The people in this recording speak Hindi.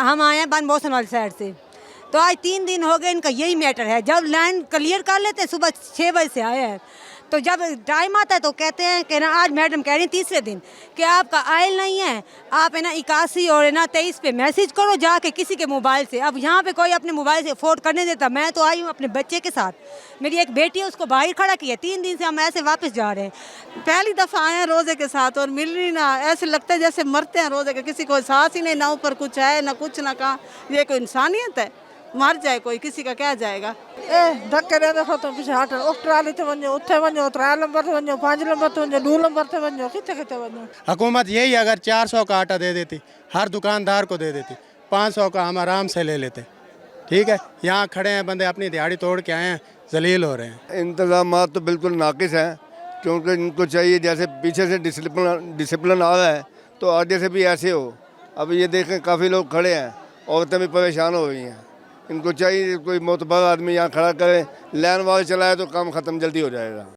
हम आए हैं बन बोसन वाली साइड से, तो आज 3 दिन हो गए इनका यही मैटर है। जब लाइन क्लियर कर लेते हैं, सुबह 6 बजे से आए हैं, तो जब टाइम आता है तो कहते हैं कि ना आज मैडम कह रही हैं तीसरे दिन कि आपका आयल नहीं है, आप है ना 81 और है ना 23 पे मैसेज करो जाके किसी के मोबाइल से। अब यहाँ पे कोई अपने मोबाइल से अफोर्ड करने देता। मैं तो आई हूँ अपने बच्चे के साथ, मेरी एक बेटी है उसको बाहर खड़ा किया। 3 दिन से हम ऐसे वापस जा रहे हैं। पहली दफ़ा आए हैं रोज़े के साथ और मिल रही ना, ऐसे लगता है जैसे मरते हैं रोज़े के। किसी को एहसास ही नहीं, ना ऊपर कुछ है ना कुछ ना कहाँ। ये कोई इंसानियत है? मर जाए कोई, किसी का क्या जाएगा। धक्के दे देखो तो पीछे हट ट्राली ते वञो, उथे वञो, 3 नंबर ते वञो, 5 नंबर ते वञो, 2 नंबर ते वञो, किथे किथे वञो। हुकूमत यही अगर 400 का आटा दे देती, हर दुकानदार को दे देती, 500 का हम आराम से ले लेते। ठीक है, यहाँ खड़े हैं बंदे अपनी दिहाड़ी तोड़ के आए हैं, जलील हो रहे हैं। इंतजाम तो बिल्कुल नाकिस हैं, क्योंकि इनको चाहिए जैसे पीछे से डिसिप्लिन आ रहा है तो आगे से भी ऐसे हो। अब ये देखें काफ़ी लोग खड़े हैं, औरतें भी परेशान हो गई हैं। इनको चाहिए कोई मोतबर आदमी यहाँ खड़ा करे, लाइन वाले चलाए तो काम ख़त्म जल्दी हो जाएगा।